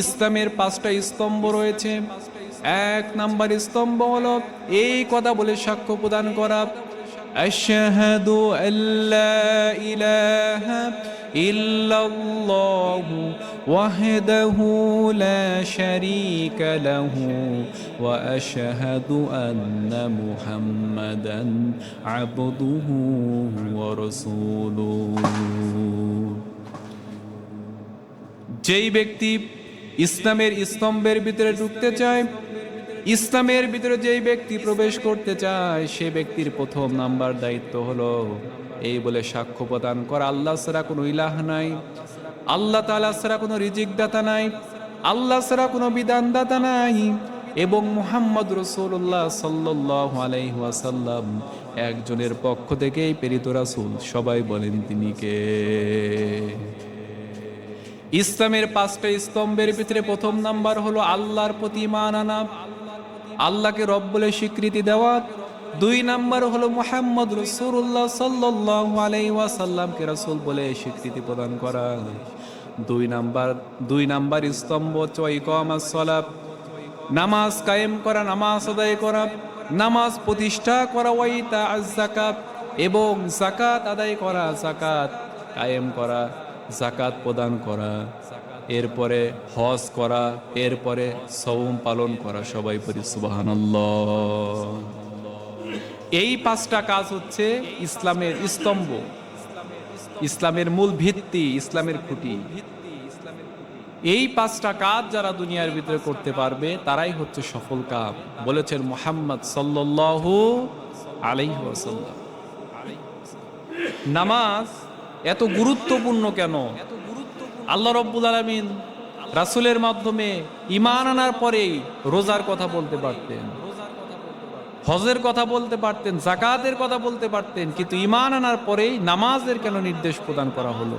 ইসলামের 5টা স্তম্ভ রয়েছে। 1 নাম্বার স্তম্ভ হলো এই কথা বলে সাক্ষ্য প্রদান করা, আশহাদু আল্লা ইলাহা ইল্লাল্লাহু ওয়াহদাহু লা শারীকা লাহু ওয়া আশহাদু আন্না মুহাম্মাদান আবদুহু ওয়া রাসূলুহু। যেই ব্যক্তি ইসলামের স্তম্ভের ভিতরে ঢুকতে চায়, ইসলামের ভিতরে যেই ব্যক্তি প্রবেশ করতে চায়, সে ব্যক্তির প্রথম নাম্বার দায়িত্ব হলো এই বলে সাক্ষ্য প্রদান করা, আল্লাহ ছাড়া কোনো ইলাহ নাই, আল্লাহ তাআলা ছাড়া কোনো রিজিক দাতা নাই, আল্লাহ ছাড়া কোনো বিধানদাতা নাই, এবং মুহাম্মদ রাসূলুল্লাহ সাল্লাল্লাহু আলাইহি ওয়াসাল্লাম একজনের পক্ষ থেকেই প্রেরিত রাসূল। সবাই বলেন তিনি কে? ইসলামের 5টা স্তম্ভের ভিতরে প্রথম নাম্বার হলো আল্লাহর প্রতি ঈমান আনা, আল্লাহকে রব বলে স্বীকৃতি দেওয়া। 2 নাম্বার হলো মুহাম্মদ রাসূলুল্লাহ সাল্লাল্লাহু আলাইহি ওয়াসাল্লামকে রাসূল বলে স্বীকৃতি প্রদান করা। 2 নাম্বার স্তম্ভ হচ্ছে ইকামাস সালাত, নামাজ কায়েম করা, নামাজ আদায় করা, নামাজ প্রতিষ্ঠা করা, ওয়াইতা'আজ যাকাত, এবং যাকাত আদায় করা, যাকাত কায়েম করা, যাকাত প্রদান করা, এরপরে হজ করা, এরপরে সওম পালন করা। সবাই পড়ি সুবহানাল্লাহ। এই 5টা কাজ হচ্ছে ইসলামের স্তম্ভ, ইসলামের মূল ভিত্তি, ইসলামের খুঁটি। এই 5টা কাজ যারা দুনিয়ার ভিতরে করতে পারবে তারাই হচ্ছে সফল কাম, বলেছেন মুহাম্মদ সাল্লাল্লাহু আলাইহি ওয়াসাল্লাম। নামাজ এত গুরুত্বপূর্ণ কেন? আল্লাহ রাব্বুল আলামিন রাসূলের মাধ্যমে ঈমান আনার পরেই রোজার কথা বলতে পারতেন, হজের কথা বলতে পারতেন, যাকাতের কথা বলতে পারতেন, কিন্তু ঈমান আনার পরেই নামাজের কেন নির্দেশ প্রদান করা হলো?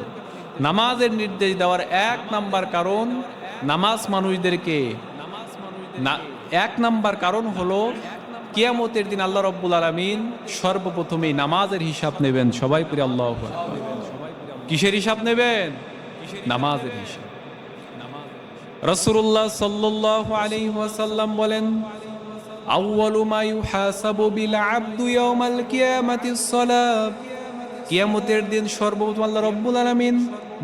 নামাজের নির্দেশ দেওয়ার 1 নাম্বার কারণ, নামাজ মানুষদেরকে 1 নাম্বার কারণ হলো কিয়ামতের দিন আল্লাহ রাব্বুল আলামিন সর্বপ্রথমে নামাজের হিসাব নেবেন। সবাই পড়ি আল্লাহু আকবার। কিসের হিসাব নেবেন? নামাজের হিসাব। রাসূলুল্লাহ সাল্লাল্লাহু আলাইহি ওয়াসাল্লাম বলেন, আউয়ালু মা ইউহাসাবু বিল আবদু ইয়াউমাল কিয়ামাতিস সালাত। কিয়ামতের দিন সর্বপ্রথম আল্লাহ রাব্বুল আলামিন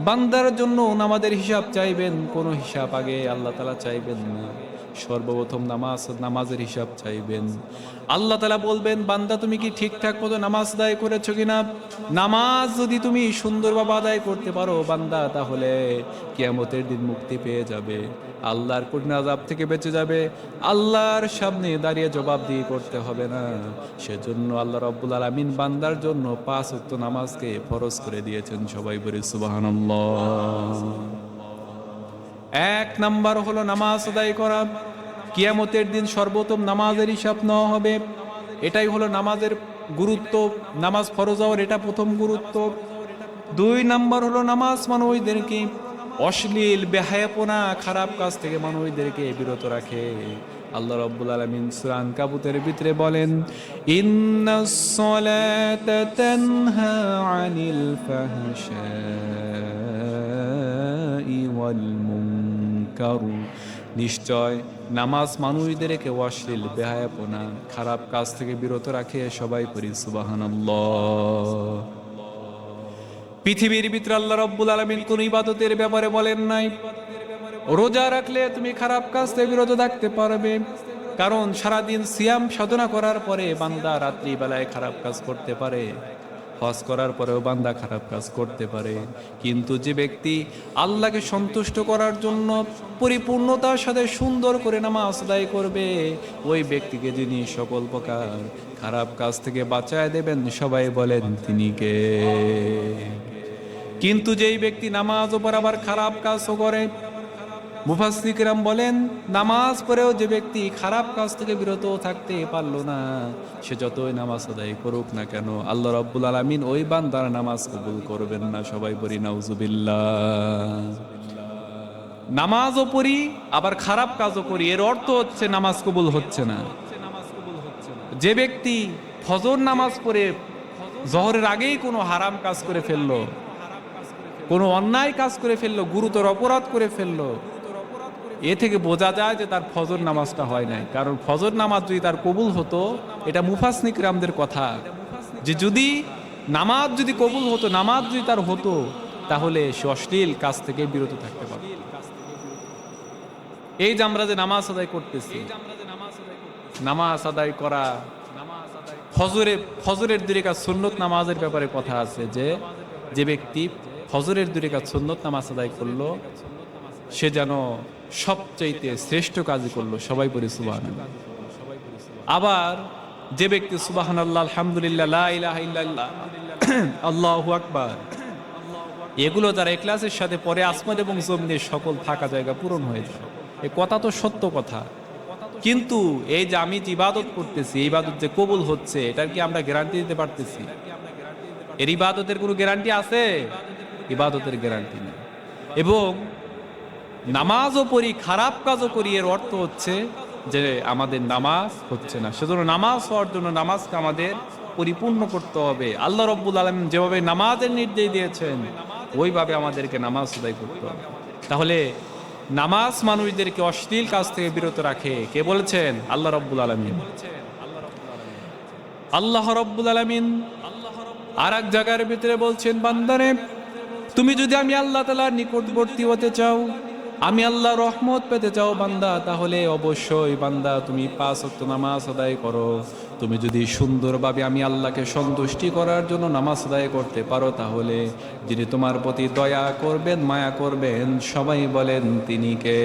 বান্দার জন্য নামাজের হিসাব চাইবেন। কোনো হিসাব আগে আল্লাহ তাআলা চাইবেন না, সর্বপ্রথম নামাজের হিসাব চাইবেন। আল্লাহ তাআলা বলবেন, বান্দা তুমি কি ঠিকঠাক মতো নামাজ আদায় করেছো কিনা? নামাজ যদি তুমি সুন্দরভাবে আদায় করতে পারো বান্দা, তাহলে কিয়ামতের দিন মুক্তি পেয়ে যাবে, আল্লাহর কঠিন আযাব থেকে বেঁচে যাবে, আল্লাহর সামনে দাঁড়িয়ে জবাবদিহি করতে হবে না। সেজন্য আল্লাহ রাব্বুল আলামিন বান্দার জন্য 5 ওয়াক্ত নামাজকে ফরজ করে দিয়েছেন। সবাই বলি সুবহানাল্লাহ। 1 নাম্বার হলো নামাজ আদায় করা। কিয়ামতের দিন সর্বপ্রথম নামাজের হিসাব নেওয়া হবে, এটাই হলো নামাজের গুরুত্ব। নামাজ ফরজ হওয়ার এটা প্রথম গুরুত্ব। 2 নাম্বার হলো নামাজ মানুষদেরকে অশ্লীল, বেহায়াপনা, খারাপ কাজ থেকে মানুষদেরকে বিরত রাখে। আল্লাহ রাব্বুল আলামিন সূরা আনকাবুতের ভিতরে বলেন, ইন্নাস সালাতা তানহা আনিল ফাহশাই ওয়াল মুনকার। নিশ্চয় নামাজ মানুষদেরকে অশ্লীল, বেহায়াপনা, খারাপ কাজ থেকে বিরত রাখে। সবাই পড়ি সুবহানাল্লাহ। পৃথিবীর ভিতরে আল্লাহ রাব্বুল আলামিন কোন ইবাদতের ব্যাপারে বলেন নাই রোজা রাখলে তুমি খারাপ কাজ থেকে বিরত থাকতে পারবে, কারণ সারাদিন সিয়াম সাধনা করার পরে বান্দা রাত্রি বেলায় খারাপ কাজ করতে পারে, হজ করার পরেও বান্দা খারাপ কাজ করতে পারে। কিন্তু যে ব্যক্তি আল্লাহকে সন্তুষ্ট করার জন্য পরিপূর্ণতার সাথে সুন্দর করে নামাজ আদায় করবে, ওই ব্যক্তিকে যিনি সকল প্রকার খারাপ কাজ থেকে বাঁচায় দেবেন। সবাই বলেন তিনি কে? কিন্তু যেই ব্যক্তি নামাজ পড়ে আবার খারাপ কাজও করে, মুফাসসির কিরাম বলেন নামাজ পড়েও যে ব্যক্তি খারাপ কাজ থেকে বিরত থাকতে পারলো না, সে যতই নামাজ আদায় করুক না কেন, আল্লাহ রাব্বুল আলামিন ওই বান্দার নামাজ কবুল করবেন না। সবাই পড়ি নাউজুবিল্লাহ। নামাজও পড়ি আবার খারাপ কাজও করি, এর অর্থ হচ্ছে নামাজ কবুল হচ্ছে না। যে ব্যক্তি ফজর নামাজ পড়ে জোহরের আগেই কোনো হারাম কাজ করে ফেললো, কোনো অন্যায় কাজ করে ফেললো, গুরুতর অপরাধ করে ফেললো, এ থেকে বোঝা যায় যে তার ফজর নামাজটা হয় নাই। কারণ ফজর নামাজ যদি তার কবুল হতো, এটা মুফাসসির কিরামদের কথা, যে যদি নামাজ যদি কবুল হতো, নামাজ যদি তার হতো, তাহলে সে অশ্লীল কাজ থেকে বিরত থাকতে পারত। এই যে আমরা যে নামাজ আদায় করতেছি, নামাজ আদায় করা, ফজরের 2 রাকাত সুন্নত নামাজের ব্যাপারে কথা আছে, যে ব্যক্তি ফজরের 2 রাকাত সুন্নত নামাজ আদায় করলো, সে যেন সবচাইতে শ্রেষ্ঠ কাজ করলো। সবাই পড়ি সুবহানাল্লাহ। আবার যে ব্যক্তি সুবহানাল্লাহ, আলহামদুলিল্লাহ, লা ইলাহা ইল্লাল্লাহ, আল্লাহু আকবার, এগুলো যারা ইখলাসের সাথে পড়ে, আসমান এবং জমিনের সকল থাকা জায়গা পূরণ হয়ে যায়। এই কথা তো সত্য কথা, কিন্তু এই যে আমি যে ইবাদত করতেছি, এই ইবাদত যে কবুল হচ্ছে, এটার কি আমরা গ্যারান্টি দিতে পারতেছি? এর ইবাদতের কোনো গ্যারান্টি আছে? ইবাদতের গ্যারান্টি নেই। এবং নামাজও পড়ি, খারাপ কাজও করি, এর অর্থ হচ্ছে যে আমাদের নামাজ হচ্ছে না। সেজন্য নামাজ হওয়ার জন্য নামাজকে আমাদের পরিপূর্ণ করতে হবে। আল্লাহ রাব্বুল আলামিন যেভাবে নামাজের নির্দেশ দিয়েছেন, ওইভাবে আমাদেরকে নামাজ আদায় করতে হবে। তাহলে নামাজ মানুষদেরকে অশ্লীল কাজ থেকে বিরত রাখে। কে বলেছেন? আল্লাহ রাব্বুল আলামিন। আল্লাহ রাব্বুল আলামিন আর এক জায়গার ভিতরে বলছেন, বান্দারে, তুমি যদি আমি আল্লাহ তাআলার নিকটবর্তী হতে চাও, আমি আল্লাহ রহমত পেতে চাও বান্দা, তাহলে অবশ্যই বান্দা তুমি 5 ওয়াক্ত নামাজ আদায় করো। তুমি যদি সুন্দরভাবে আমি আল্লাহকে সন্তুষ্টি করার জন্য নামাজ আদায় করতে পারো, তাহলে যিনি তোমার প্রতি দয়া করবেন, মায়া করবেন, সবাই বলেন তিনি কে?